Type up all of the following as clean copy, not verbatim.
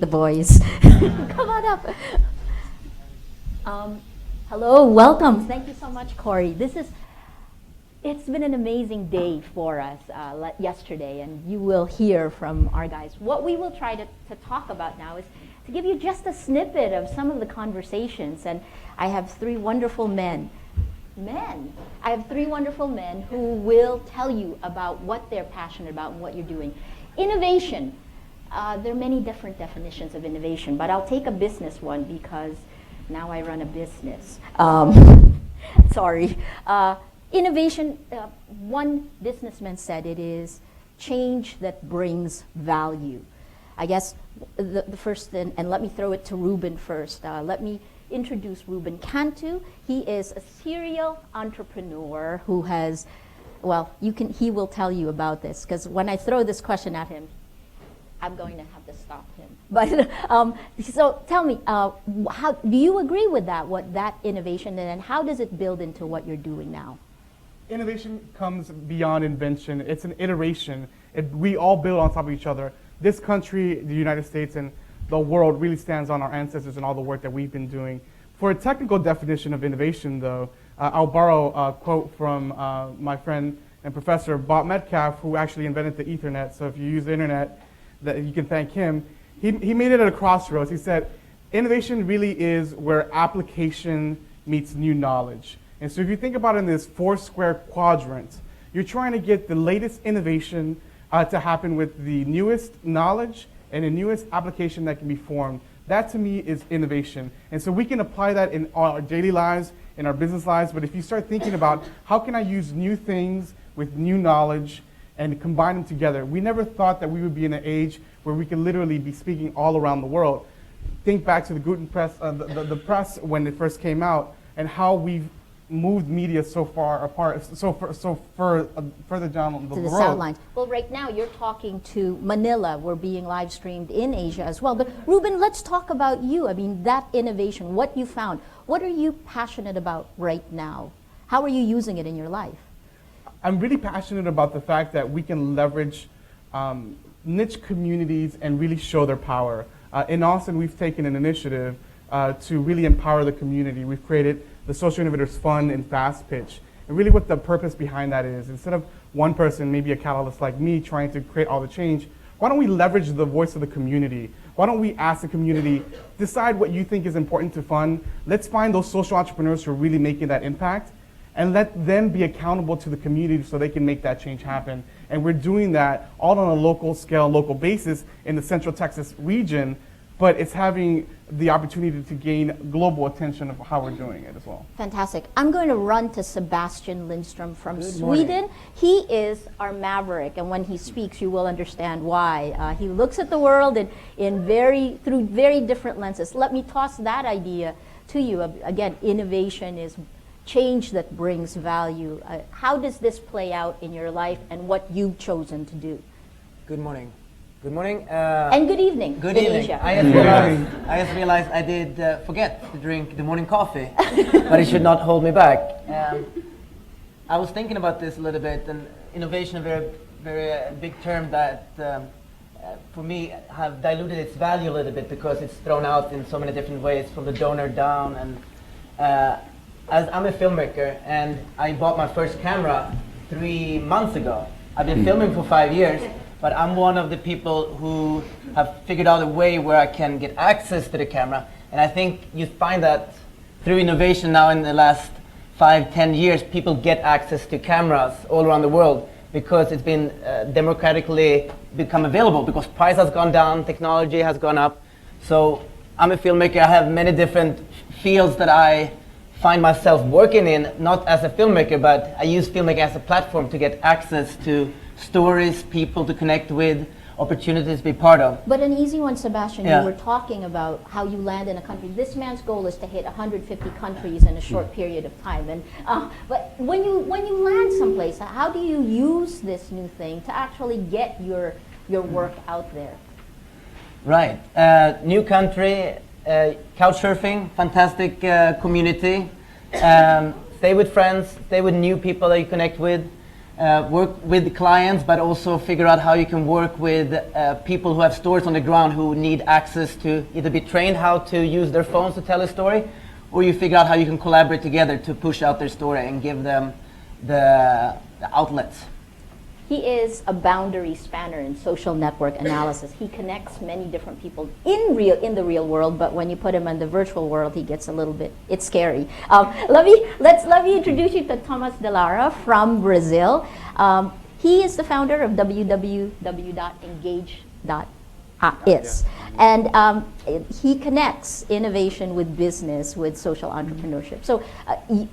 the boys. Come on up. Hello, welcome. Thank you so much, Corey. It's been an amazing day for us yesterday, and you will hear from our guys. What we will try to talk about now is to give you just a snippet of some of the conversations, and I have three wonderful men. I have three wonderful men who will tell you about what they're passionate about and what you're doing. Innovation. There are many different definitions of innovation, but I'll take a business one because now I run a business. Sorry. Innovation, one businessman said it is change that brings value. I guess the first, and let me throw it to Ruben first. Let me introduce Ruben Cantu. He is a serial entrepreneur who has, he will tell you about this, because when I throw this question at him, I'm going to have to stop him. But so tell me, how do you agree with that? What that innovation, and how does it build into what you're doing now? Innovation comes beyond invention. It's an iteration. We all build on top of each other. This country, the United States, and the world really stands on our ancestors and all the work that we've been doing. For a technical definition of innovation, though, I'll borrow a quote from my friend and professor Bob Metcalf, who actually invented the Ethernet. So if you use the internet, that you can thank him. He made it at a crossroads. He said, innovation really is where application meets new knowledge. And so if you think about it in this 4-square quadrant, you're trying to get the latest innovation to happen with the newest knowledge and the newest application that can be formed. That to me is innovation. And so we can apply that in our daily lives, in our business lives, but if you start thinking about how can I use new things with new knowledge and combine them together. We never thought that we would be in an age where we could literally be speaking all around the world. Think back to the Guten Press, the press when it first came out, and how we've moved media so far apart, further down the road. Sidelines. Well, right now you're talking to Manila. We're being live streamed in Asia as well. But Ruben, let's talk about you. I mean, that innovation, what you found. What are you passionate about right now? How are you using it in your life? I'm really passionate about the fact that we can leverage niche communities and really show their power. In Austin, we've taken an initiative to really empower the community. We've created the Social Innovators Fund and Fast Pitch. And really what the purpose behind that is, instead of one person, maybe a catalyst like me, trying to create all the change, why don't we leverage the voice of the community? Why don't we ask the community, decide what you think is important to fund. Let's find those social entrepreneurs who are really making that impact, and let them be accountable to the community so they can make that change happen. And we're doing that all on a local scale, local basis in the Central Texas region, but it's having the opportunity to gain global attention of how we're doing it as well. Fantastic. I'm going to run to Sebastian Lindstrom from Good Sweden. morning. He is our maverick, and when he speaks, you will understand why. He looks at the world through very different lenses. Let me toss that idea to you. Again, innovation is change that brings value. How does this play out in your life and what you've chosen to do? Good morning. Good morning. And good evening. Good in evening. Asia. I just realized I did forget to drink the morning coffee, but it should not hold me back. I was thinking about this a little bit, and innovation, a very, very big term that for me have diluted its value a little bit because it's thrown out in so many different ways from the donor down. And as I'm a filmmaker, and I bought my first camera 3 months ago. I've been filming for 5 years, but I'm one of the people who have figured out a way where I can get access to the camera. And I think you find that through innovation now in the last 5-10 years, people get access to cameras all around the world because it's been democratically become available, because price has gone down, technology has gone up. So I'm a filmmaker. I have many different fields that I find myself working in, not as a filmmaker, but I use filmmaking as a platform to get access to stories, people to connect with, opportunities to be part of. But an easy one, Sebastian, Yeah. you were talking about how you land in a country. This man's goal is to hit 150 countries in a short period of time. And but when you land someplace, how do you use this new thing to actually get your work out there? Right. New country, couch surfing, fantastic community. Stay with friends, stay with new people that you connect with. work with clients, but also figure out how you can work with people who have stores on the ground who need access to either be trained how to use their phones to tell a story, or you figure out how you can collaborate together to push out their story and give them the outlets. He is a boundary spanner in social network analysis. He connects many different people in the real world, but when you put him in the virtual world, he gets a little bit, it's scary. Let me introduce you to Tomas de Lara from Brazil. He is the founder of www.engage.is. And he connects innovation with business, with social entrepreneurship. So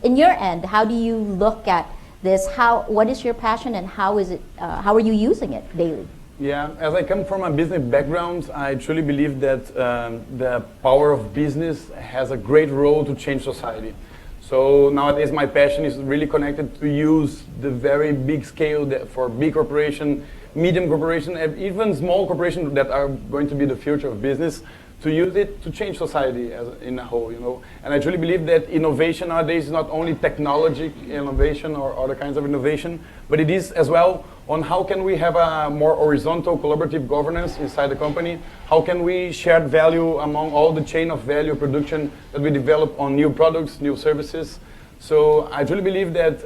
in your end, how do you look at this? What is your passion, and how are you using it daily? Yeah, as I come from a business background, I truly believe that the power of business has a great role to change society. So nowadays my passion is really connected to use the very big scale for big corporation, medium corporation, and even small corporations that are going to be the future of business, to use it to change society in a whole, you know. And I truly believe that innovation nowadays is not only technology innovation or other kinds of innovation, but it is as well on how can we have a more horizontal collaborative governance inside the company, how can we share value among all the chain of value production that we develop on new products, new services. So I truly believe that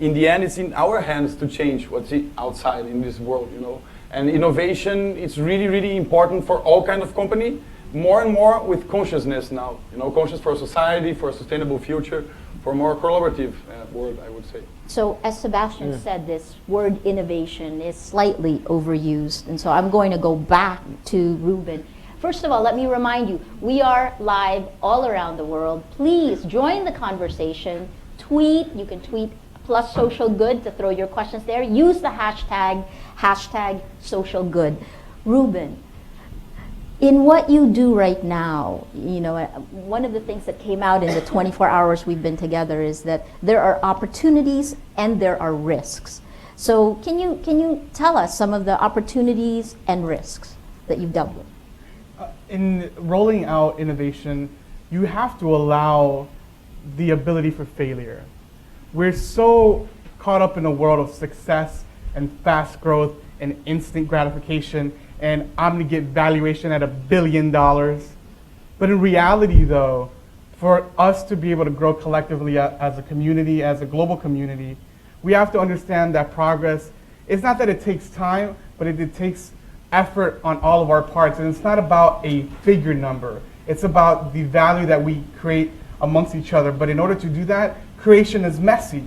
in the end it's in our hands to change what's outside in this world, you know. And innovation, it's really, really important for all kinds of company, more and more with consciousness now, you know, conscious for society, for a sustainable future, for a more collaborative world, I would say. So as Sebastian said, this word innovation is slightly overused, and so I'm going to go back to Ruben. First of all, let me remind you, we are live all around the world. Please join the conversation. Tweet, you can tweet +SocialGood to throw your questions there. Use the hashtag #SocialGood. Ruben, in what you do right now, you know, one of the things that came out in the 24 hours we've been together is that there are opportunities and there are risks. So can you tell us some of the opportunities and risks that you've dealt with? In rolling out innovation, you have to allow the ability for failure. We're so caught up in a world of success and fast growth and instant gratification, and I'm gonna get valuation at $1 billion. But in reality though, for us to be able to grow collectively as a community, as a global community, we have to understand that progress, it's not that it takes time, but it takes effort on all of our parts. And it's not about a figure number. It's about the value that we create amongst each other. But in order to do that, creation is messy.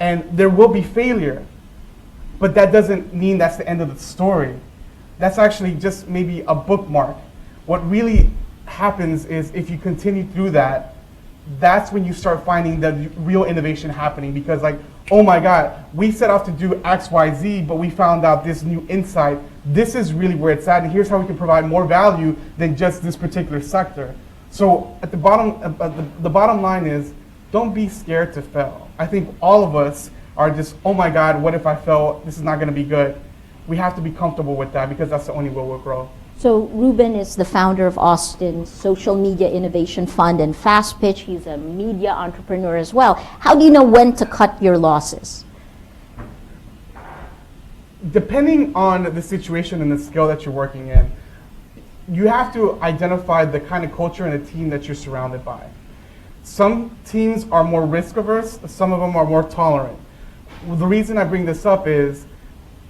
And there will be failure. But that doesn't mean that's the end of the story. That's actually just maybe a bookmark. What really happens is if you continue through that, that's when you start finding the real innovation happening, because like, oh my God, we set out to do X, Y, Z, but we found out this new insight. This is really where it's at, and here's how we can provide more value than just this particular sector. So at the bottom line is, don't be scared to fail. I think all of us are just, oh my God, what if I fail? This is not gonna be good. We have to be comfortable with that, because that's the only way we'll grow. So Ruben is the founder of Austin's Social Media Innovation Fund and Fast Pitch. He's a media entrepreneur as well. How do you know when to cut your losses? Depending on the situation and the skill that you're working in, you have to identify the kind of culture and the team that you're surrounded by. Some teams are more risk averse, some of them are more tolerant. Well, the reason I bring this up is,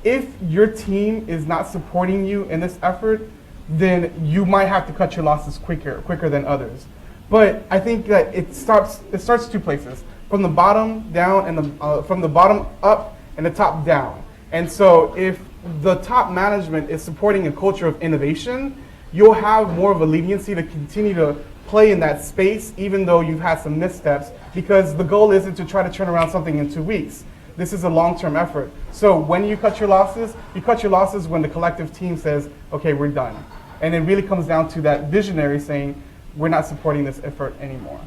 if your team is not supporting you in this effort, then you might have to cut your losses quicker than others. But I think that it starts two places: from the bottom down and from the bottom up and the top down. And so if the top management is supporting a culture of innovation, you'll have more of a leniency to continue to play in that space, even though you've had some missteps, because the goal isn't to try to turn around something in 2 weeks. This is a long-term effort. So when you cut your losses when the collective team says, okay, we're done. And it really comes down to that visionary saying, we're not supporting this effort anymore.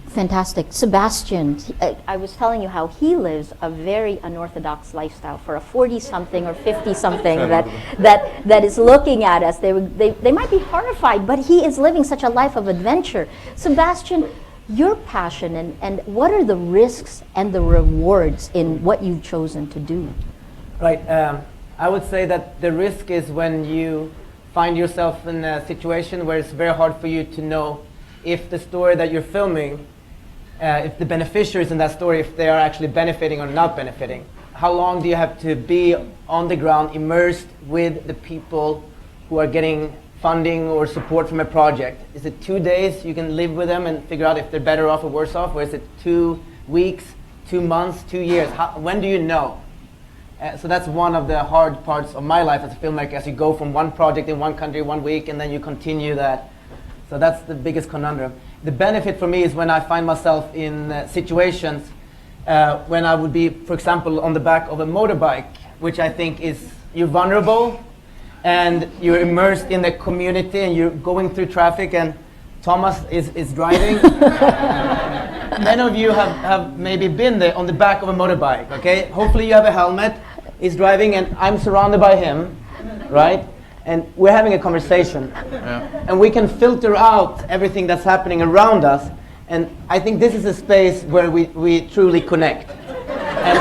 Fantastic. Sebastian, I was telling you how he lives a very unorthodox lifestyle for a 40-something or 50-something that is looking at us. They might be horrified, but he is living such a life of adventure. Sebastian, your passion and what are the risks and the rewards in what you've chosen to do? Right. I would say that the risk is when you find yourself in a situation where it's very hard for you to know if the story that you're filming, if the beneficiaries in that story, if they are actually benefiting or not benefiting. How long do you have to be on the ground, immersed with the people who are getting funding or support from a project? Is it 2 days you can live with them and figure out if they're better off or worse off? Or is it 2 weeks, 2 months, 2 years? When do you know? So that's one of the hard parts of my life as a filmmaker, as you go from one project in one country 1 week and then you continue that. So that's the biggest conundrum. The benefit for me is when I find myself in situations when I would be, for example, on the back of a motorbike, which I think is, you're vulnerable and you're immersed in the community and you're going through traffic and Thomas is driving. Many of you have maybe been there on the back of a motorbike, okay? Hopefully you have a helmet. He's driving and I'm surrounded by him, right? And we're having a conversation. Yeah. And we can filter out everything that's happening around us. And I think this is a space where we truly connect. And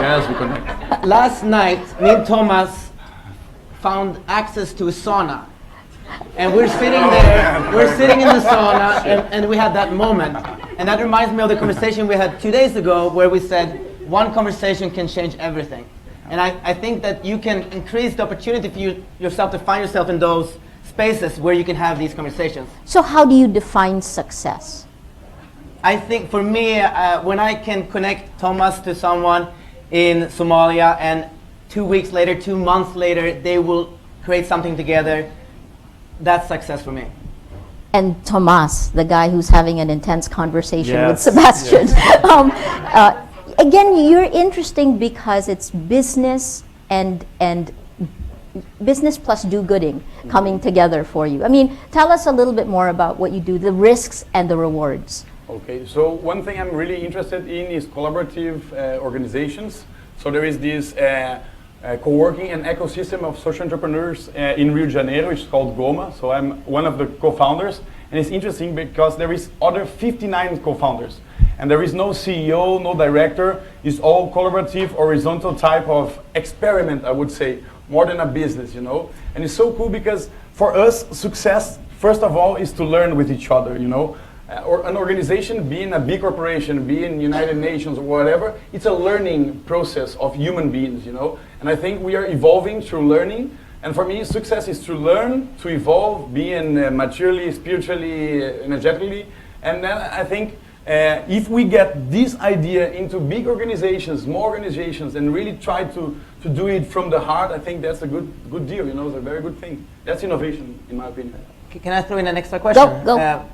Yes, we connect. last night, me and Thomas found access to a sauna. And we're sitting there, we're sitting in the sauna, and we had that moment. And that reminds me of the conversation we had 2 days ago where we said, one conversation can change everything. And I think that you can increase the opportunity for yourself to find yourself in those spaces where you can have these conversations. So how do you define success? I think for me, when I can connect Thomas to someone in Somalia and 2 weeks later, 2 months later, they will create something together, that's success for me. And Tomas, the guy who's having an intense conversation with Yes, Sebastian. Again, you're interesting because it's business and business plus do-gooding coming together for you. I mean, tell us a little bit more about what you do, the risks and the rewards. Okay, so one thing I'm really interested in is collaborative organizations. So there is this co-working and ecosystem of social entrepreneurs in Rio de Janeiro, which is called Goma. So I'm one of the co-founders, and it's interesting because there is other 59 co-founders. And there is no CEO, no director. It's all collaborative, horizontal type of experiment, I would say, more than a business, you know. And it's so cool because for us, success, first of all, is to learn with each other, you know. Or an organization, being a big corporation, being United Nations or whatever, it's a learning process of human beings, you know. And I think we are evolving through learning. And for me, success is to learn, to evolve, being maturely, spiritually, energetically. And then I think if we get this idea into big organizations, more organizations, and really try to do it from the heart, I think that's a good deal, you know, it's a very good thing. That's innovation, in my opinion. Can I throw in an extra question? Go.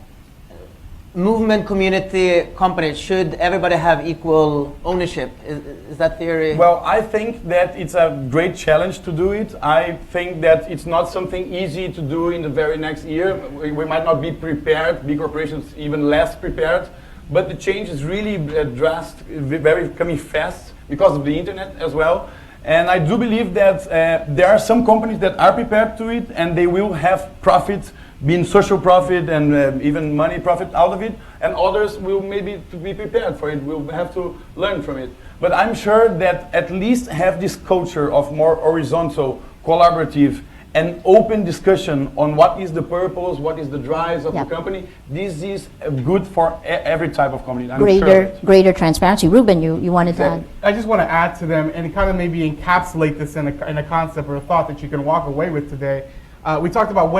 Movement, community, company, should everybody have equal ownership? Is that theory? Well, I think that it's a great challenge to do it. I think that it's not something easy to do in the very next year. We might not be prepared, big corporations even less prepared, but the change is really drastic, very coming fast because of the internet as well. And I do believe that there are some companies that are prepared to it and they will have profit, being social profit and even money profit out of it, and others will maybe to be prepared for it, will have to learn from it. But I'm sure that at least have this culture of more horizontal, collaborative, and open discussion on what is the purpose, what is the drives of the company. This is good for every type of company. I'm sure Greater transparency. Ruben, you wanted to add? I just want to add to them and kind of maybe encapsulate this in a concept or a thought that you can walk away with today. We talked about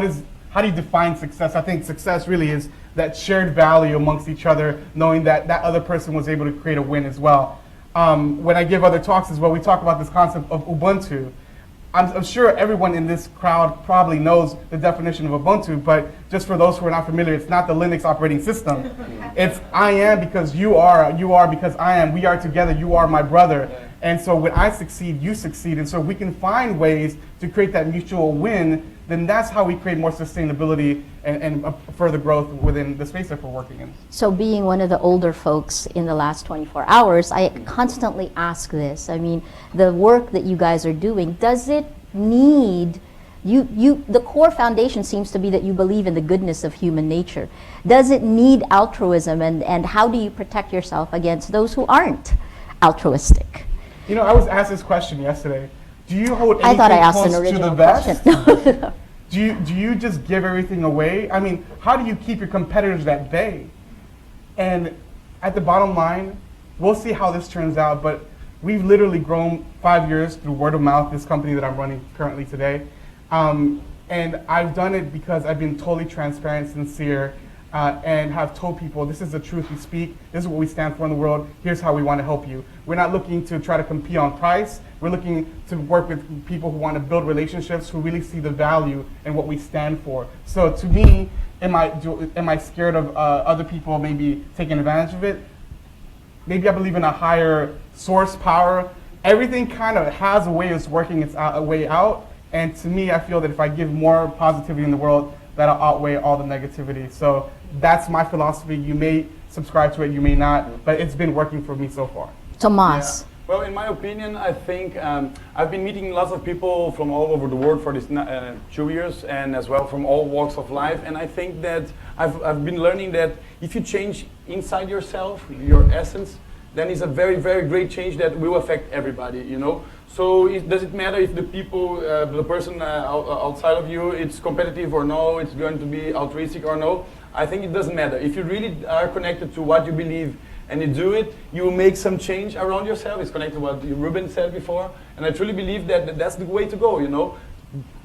how do you define success? I think success really is that shared value amongst each other, knowing that that other person was able to create a win as well. When I give other talks as well, we talk about this concept of Ubuntu. I'm sure everyone in this crowd probably knows the definition of Ubuntu, but just for those who are not familiar, it's not the Linux operating system. It's I am because you are because I am, we are together, you are my brother. And so when I succeed, you succeed. And so we can find ways to create that mutual win, then that's how we create more sustainability and further growth within the space that we're working in. So being one of the older folks in the last 24 hours, I constantly ask this. I mean, the work that you guys are doing, does it need The core foundation seems to be that you believe in the goodness of human nature. Does it need altruism, and how do you protect yourself against those who aren't altruistic? You know, I was asked this question yesterday. Do you hold anything I thought I asked close an to the original vest? question. Do you just give everything away? I mean, how do you keep your competitors at bay? And at the bottom line, we'll see how this turns out, but we've literally grown 5 years through word of mouth, this company that I'm running currently today. And I've done it because I've been totally transparent, sincere, and have told people, this is the truth we speak, this is what we stand for in the world, here's how we want to help you. We're not looking to try to compete on price, we're looking to work with people who want to build relationships, who really see the value in what we stand for. So to me, am I scared of other people maybe taking advantage of it? Maybe I believe in a higher source power. Everything kind of has a way of working its way out, and to me, I feel that if I give more positivity in the world, that'll outweigh all the negativity. So that's my philosophy. You may subscribe to it, you may not, but it's been working for me so far. Tomas. Yeah. Well, in my opinion, I think I've been meeting lots of people from all over the world for these 2 years, and as well from all walks of life. And I think that I've been learning that if you change inside yourself, your essence, then it's a very, very great change that will affect everybody, you know. So does it matter if the people, the person outside of you, it's competitive or no, it's going to be altruistic or no? I think it doesn't matter. If you really are connected to what you believe and you do it, you will make some change around yourself. It's connected to what Ruben said before. And I truly believe that that's the way to go, you know.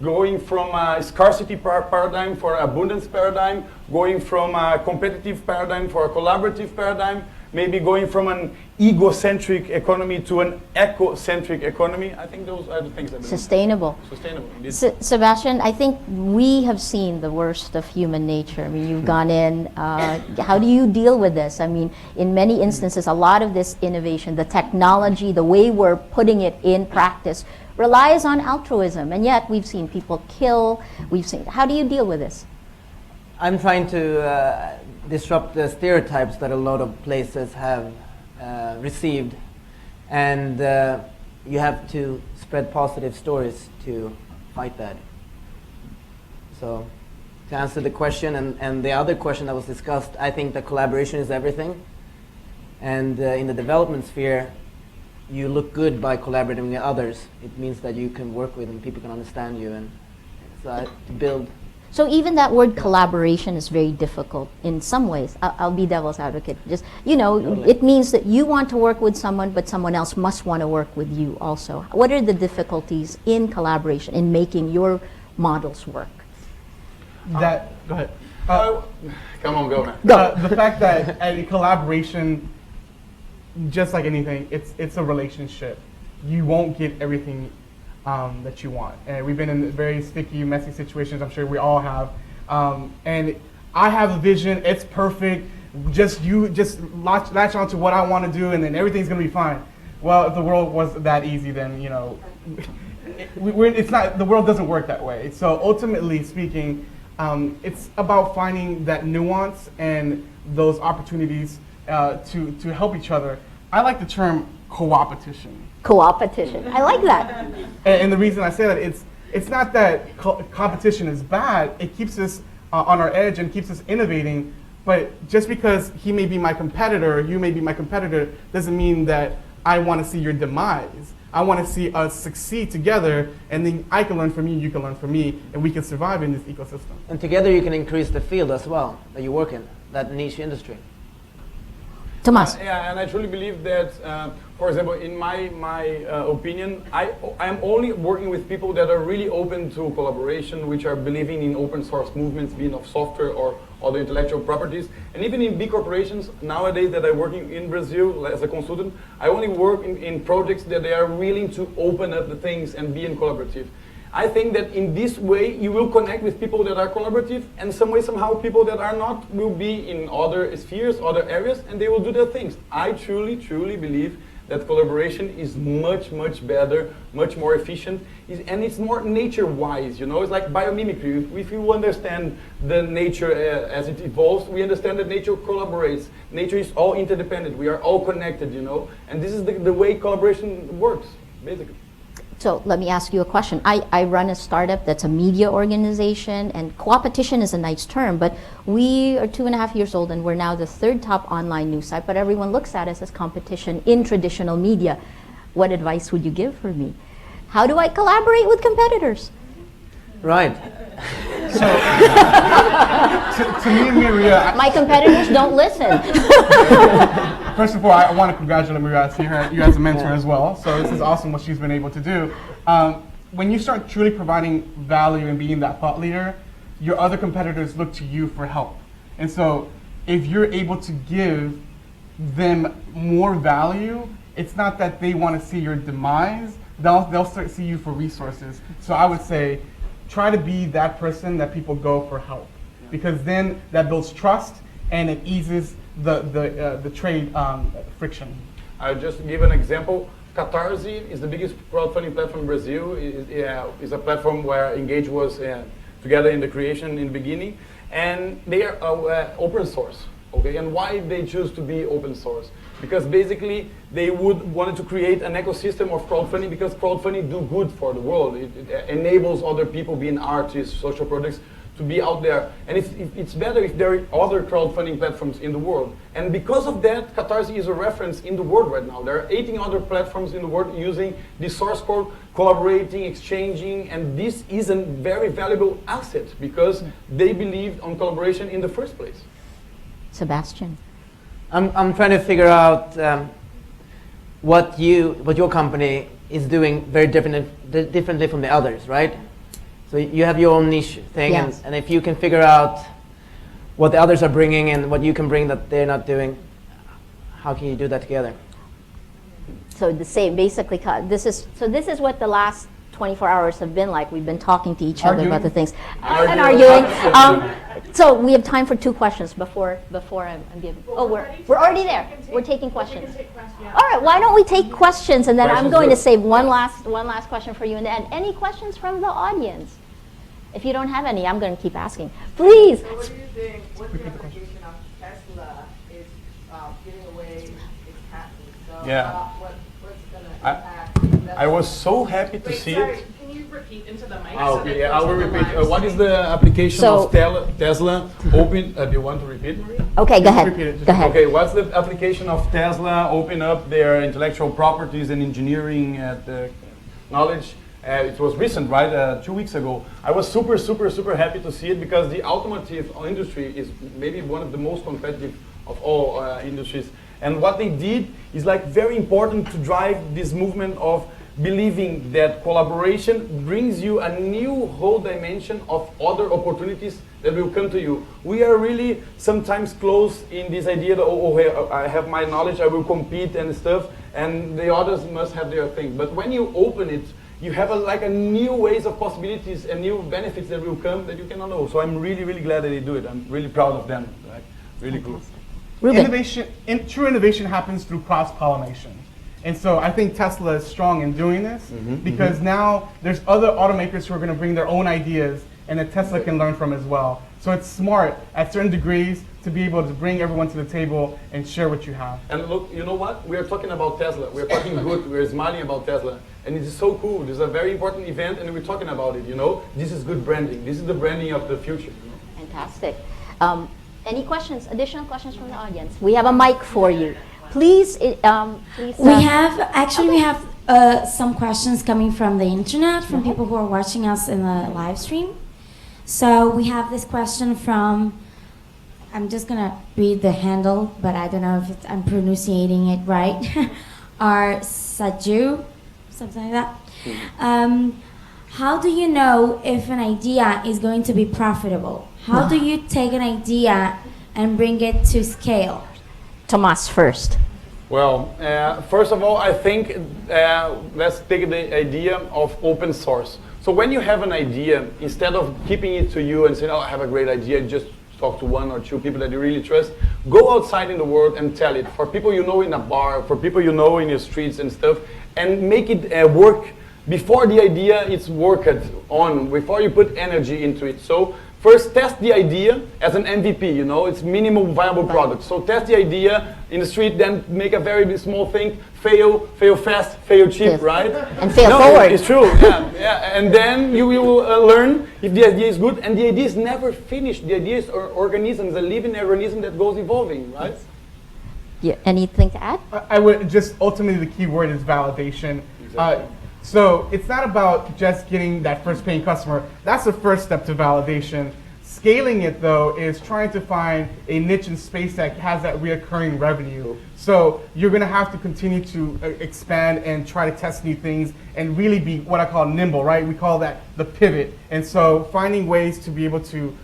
Going from a scarcity paradigm for abundance paradigm, going from a competitive paradigm for a collaborative paradigm, maybe going from an egocentric economy to an eco-centric economy. I think those are the things that Sustainable. Sustainable, indeed. Sebastian, I think we have seen the worst of human nature. I mean, you've gone in. How do you deal with this? I mean, in many instances, a lot of this innovation, the technology, the way we're putting it in practice, relies on altruism, and yet we've seen people kill. How do you deal with this? I'm trying to disrupt the stereotypes that a lot of places have received, and you have to spread positive stories to fight that. So to answer the question and the other question that was discussed, I think that collaboration is everything, and in the development sphere, you look good by collaborating with others. It means that you can work with and people can understand you, and so to build. So even that word collaboration is very difficult in some ways. I'll be devil's advocate. Just, you know, Totally. It means that you want to work with someone, but someone else must want to work with you also. What are the difficulties in collaboration, in making your models work? Go ahead. Come on, go, man. The fact that a collaboration, just like anything, it's a relationship. You won't get everything that you want. And we've been in very sticky, messy situations, I'm sure we all have. And I have a vision, it's perfect, just latch on to what I want to do and then everything's gonna be fine. Well, if the world was that easy, then, you know, it's not, the world doesn't work that way. So ultimately speaking, it's about finding that nuance and those opportunities to help each other. I like the term co-opetition. Co-opetition. I like that. And the reason I say that, it's not that competition is bad. It keeps us on our edge and keeps us innovating. But just because he may be my competitor, you may be my competitor, doesn't mean that I want to see your demise. I want to see us succeed together, and then I can learn from you, you can learn from me, and we can survive in this ecosystem. And together you can increase the field as well that you work in, that niche industry. Tomas. Yeah, and I truly believe that, for example, in my opinion, I am only working with people that are really open to collaboration, which are believing in open source movements, being of software or other intellectual properties. And even in big corporations, nowadays that I'm working in Brazil as a consultant, I only work in projects that they are willing to open up the things and be in collaborative. I think that in this way, you will connect with people that are collaborative, and some way, somehow, people that are not will be in other spheres, other areas, and they will do their things. I truly, truly believe that collaboration is much, much better, much more efficient, and it's more nature-wise, you know? It's like biomimicry. If you understand the nature as it evolves, we understand that nature collaborates. Nature is all interdependent. We are all connected, you know? And this is the way collaboration works, basically. So let me ask you a question. I run a startup that's a media organization, and co-opetition is a nice term, but we are 2.5 years old and we're now the 3rd top online news site, but everyone looks at us as competition in traditional media. What advice would you give for me? How do I collaborate with competitors? Right. So, to me and Maria, My competitors don't listen. first of all, I want to congratulate Maria. I see you as a mentor as well. So this is awesome what she's been able to do. When you start truly providing value and being that thought leader, your other competitors look to you for help. And so if you're able to give them more value, it's not that they want to see your demise. They'll start to see you for resources. So I would say, try to be that person that people go for help, because then that builds trust and it eases the trade friction. I'll just give an example. Catarse is the biggest crowdfunding platform in Brazil. It's a platform where Engage was together in the creation in the beginning, and they are open source. Okay, and why they choose to be open source? Because basically they wanted to create an ecosystem of crowdfunding, because crowdfunding do good for the world. It enables other people, being artists, social projects, to be out there. And it's better if there are other crowdfunding platforms in the world. And because of that, Catarse is a reference in the world right now. There are 18 other platforms in the world using the source code, collaborating, exchanging, and this is a very valuable asset because they believed on collaboration in the first place. Sebastian. I'm trying to figure out what your company is doing very differently from the others, right? So you have your own niche thing, Yes. and if you can figure out what the others are bringing and what you can bring that they're not doing, how can you do that together? So the same, basically, this is what the last 24 hours have been like. We've been talking to each other about the things and arguing. So we have time for 2 questions before I'm giving. Oh, we're already there. We're taking questions. All right, why don't we take questions, and then I'm going to save one last question for you in the end. Any questions from the audience? If you don't have any, I'm going to keep asking. Please. So what do you think? What's the application of Tesla is giving away its patents? So Yeah. what's going to impact? I was so happy to Wait, see sorry, it. can you repeat into the mic? Ah, so okay, that yeah, I will goes on the repeat. live What is stream? the application So- of Tesla open? Do you want to repeat, Maria? Okay, go Repeat it, ahead. just Go ahead. Okay, what's the application of Tesla open up their intellectual properties and engineering knowledge? It was recent, right? 2 weeks ago. I was super happy to see it because the automotive industry is maybe one of the most competitive of all industries. And what they did is like very important to drive this movement of believing that collaboration brings you a new whole dimension of other opportunities that will come to you. We are really sometimes close in this idea that, hey, I have my knowledge, I will compete and stuff, and the others must have their thing. But when you open it, you have a new ways of possibilities and new benefits that will come that you cannot know. So I'm really glad that they do it. I'm really proud of them. Like, really cool. Ruben. True innovation happens through cross-pollination. And so I think Tesla is strong in doing this because now there's other automakers who are going to bring their own ideas and that Tesla can learn from as well. So it's smart at certain degrees to be able to bring everyone to the table and share what you have. And look, you know what? We are talking about Tesla. We are talking good. We are smiling about Tesla. And it is so cool. This is a very important event and we're talking about it, you know? This is good branding. This is the branding of the future. You know? Fantastic. Any questions, additional questions from the audience? We have a mic for you. Please, please. We have some questions coming from the internet, from people who are watching us in the live stream. So we have this question from, I'm just gonna read the handle, but I don't know if I'm pronouncing it right. Our Saju, something like that. How do you know if an idea is going to be profitable? How do you take an idea and bring it to scale? Tomas first. Well, first of all, I think let's take the idea of open source. So when you have an idea, instead of keeping it to you and saying, oh, I have a great idea, just talk to 1 or 2 people that you really trust, go outside in the world and tell it. For people you know in a bar, for people you know in your streets and stuff, and make it work before the idea is worked on, before you put energy into it. So first test the idea as an MVP, you know, it's minimum viable product. So test the idea in the street, then make a very small thing, fail fast, fail cheap, Yes. right? And fail No, forward. It's true, yeah. And then you will learn if the idea is good, and the idea is never finished. The idea is an organism, a living organism that goes evolving, right? Yeah, anything to add? I would just, ultimately the key word is validation. So it's not about just getting that first paying customer. That's the first step to validation. Scaling it though is trying to find a niche and space that has that reoccurring revenue. So you're gonna have to continue to expand and try to test new things and really be what I call nimble, right? We call that the pivot. And so finding ways to be able to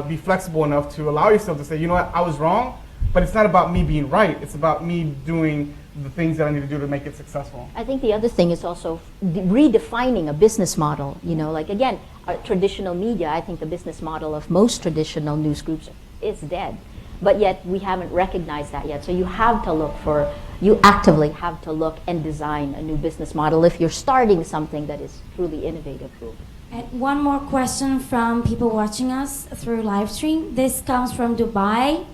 be flexible enough to allow yourself to say, you know what, I was wrong, but it's not about me being right. It's about me doing the things that I need to do to make it successful. I think the other thing is also redefining a business model. You know, like again, traditional media, I think the business model of most traditional news groups is dead. But yet we haven't recognized that yet. So you actively have to look and design a new business model if you're starting something that is truly innovative. And one more question from people watching us through live stream. This comes from Dubai.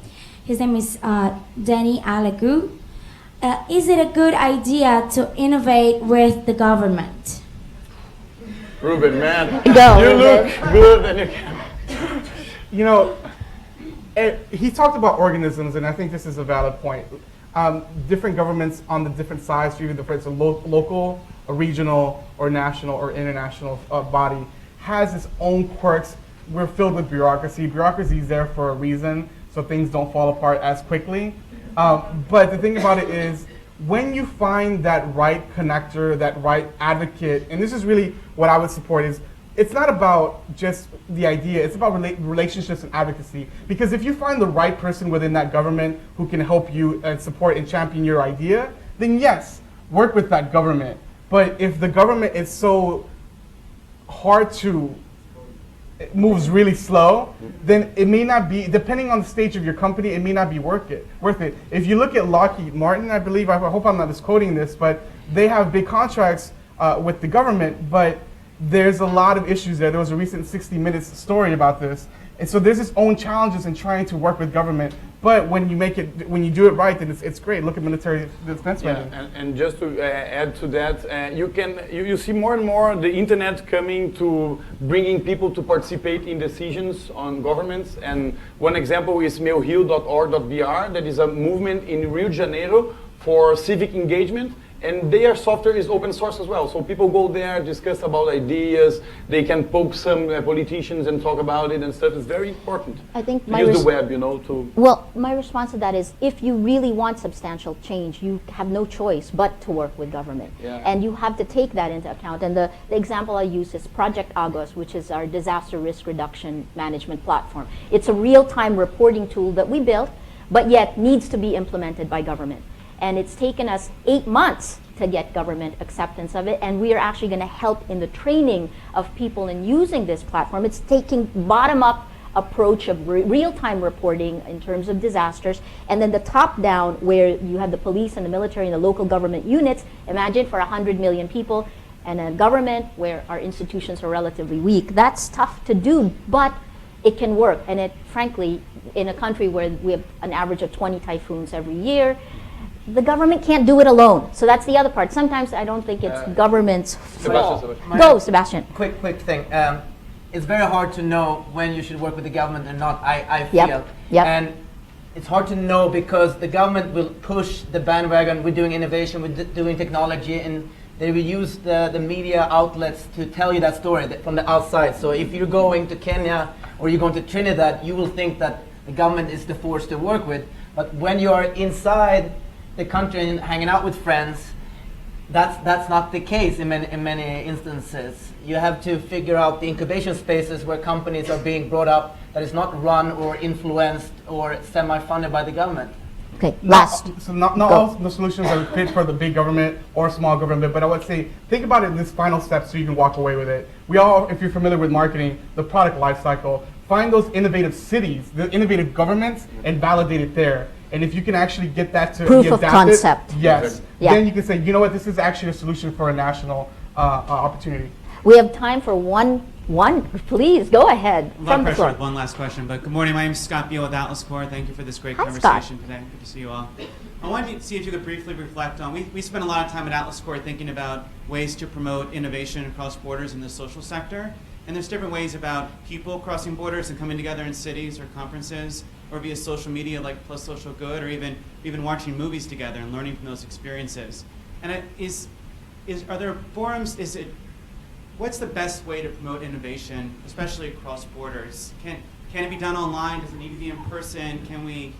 His name is Danny Alagu. Is it a good idea to innovate with the government? Ruben, man, Go, you Ruben. look good and you can. You know, he talked about organisms, and I think this is a valid point. Different governments on the different sides, even if it's a local, a regional, or national, or international body, has its own quirks. We're filled with bureaucracy. Bureaucracy is there for a reason, so things don't fall apart as quickly. But the thing about it is, when you find that right connector, that right advocate, and this is really what I would support, is it's not about just the idea, it's about relationships and advocacy. Because if you find the right person within that government who can help you and support and champion your idea, then yes, work with that government. But if the government is so hard to, it moves really slow, then it may not be, depending on the stage of your company, it may not be worth it. If you look at Lockheed Martin, I believe, I hope I'm not misquoting this, but they have big contracts with the government, but there's a lot of issues there. There was a recent 60 Minutes story about this. And so there's its own challenges in trying to work with government, but when you do it right, then it's great. Look at military defense spending. And just to add to that, you see more and more the internet coming to bringing people to participate in decisions on governments. And one example is meuhill.org.br. That is a movement in Rio de Janeiro for civic engagement. And their software is open source as well. So people go there, discuss about ideas. They can poke some politicians and talk about it and stuff. It's very important. I think to use the web, you know, to... Well, my response to that is, if you really want substantial change, you have no choice but to work with government. Yeah. And you have to take that into account. And the example I use is Project Agos, which is our disaster risk reduction management platform. It's a real-time reporting tool that we built, but yet needs to be implemented by government. And it's taken us 8 months to get government acceptance of it, and we are actually going to help in the training of people in using this platform. It's taking bottom-up approach of real-time reporting in terms of disasters, and then the top-down where you have the police and the military and the local government units. Imagine for 100 million people and a government where our institutions are relatively weak. That's tough to do, but it can work. And it, frankly, in a country where we have an average of 20 typhoons every year, the government can't do it alone. So that's the other part. Sometimes I don't think it's government's fault. Sebastian. Go, Sebastian. Quick thing. It's very hard to know when you should work with the government or not, I feel. Yep. And it's hard to know because the government will push the bandwagon. We're doing innovation, we're doing technology, and they will use the media outlets to tell you that story from the outside. So if you're going to Kenya or you're going to Trinidad, you will think that the government is the force to work with. But when you are inside the country and hanging out with friends, that's not the case in many instances. You have to figure out the incubation spaces where companies are being brought up that is not run or influenced or semi-funded by the government. Okay, last. Not all the solutions are fit for the big government or small government, but I would say think about it in this final step so you can walk away with it. We all, if you're familiar with marketing, the product life cycle, find those innovative cities, the innovative governments, and validate it there. And if you can actually get that to Proof be of adapted, concept. yes, Yeah. then you can say, you know what, this is actually a solution for a national opportunity. We have time for one Please, go ahead. A lot From of the pressure floor. with one last question, but good morning. My name is Scott Beal with Atlas Corps. Thank you for this great Hi, conversation today. Good to see you all. I wanted to see if you could briefly reflect on, we spend a lot of time at Atlas Corps thinking about ways to promote innovation across borders in the social sector. And there's different ways about people crossing borders and coming together in cities or conferences, or via social media like +SocialGood, or even watching movies together and learning from those experiences. And are there forums, what's the best way to promote innovation, especially across borders? Can it be done online? Does it need to be in person? Can we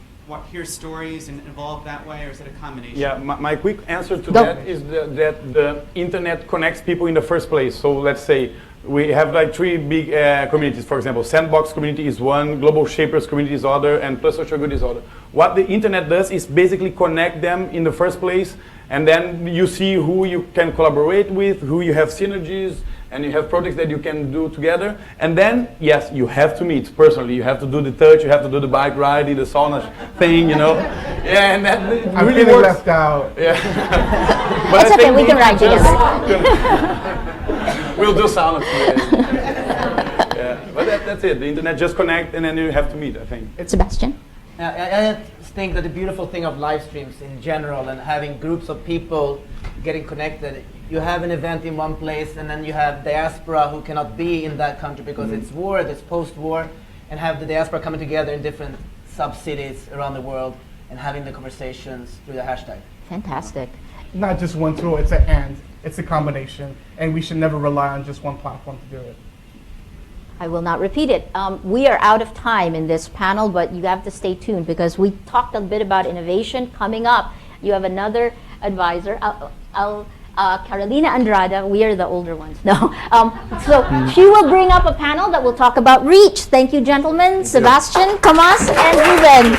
hear stories and evolve that way, or is it a combination? Yeah, my quick answer to that is that the internet connects people in the first place. So let's say we have like 3 big communities, for example. Sandbox community is one, Global Shapers community is other, and +SocialGood is other. What the internet does is basically connect them in the first place, and then you see who you can collaborate with, who you have synergies, and you have projects that you can do together. And then, yes, you have to meet personally. You have to do the touch, you have to do the bike ride, the sauna thing, you know. Yeah, and that I'm really feeling works. left out. Yeah. It's okay, we can ride together. We'll do sauna together. Yeah, but that's it. The internet just connect, and then you have to meet, I think. Sebastian? I think that the beautiful thing of live streams in general and having groups of people getting connected, you have an event in one place and then you have diaspora who cannot be in that country because it's war, it's post-war, and have the diaspora coming together in different sub-cities around the world and having the conversations through the hashtag. Fantastic. Not just one tool, it's it's a combination, and we should never rely on just one platform to do it. I will not repeat it. We are out of time in this panel, but you have to stay tuned because we talked a bit about innovation. Coming up, you have another advisor, Carolina Andrada. We are the older ones. No. So she will bring up a panel that will talk about reach. Thank you, gentlemen. Sebastian, Tomas, and Ruben.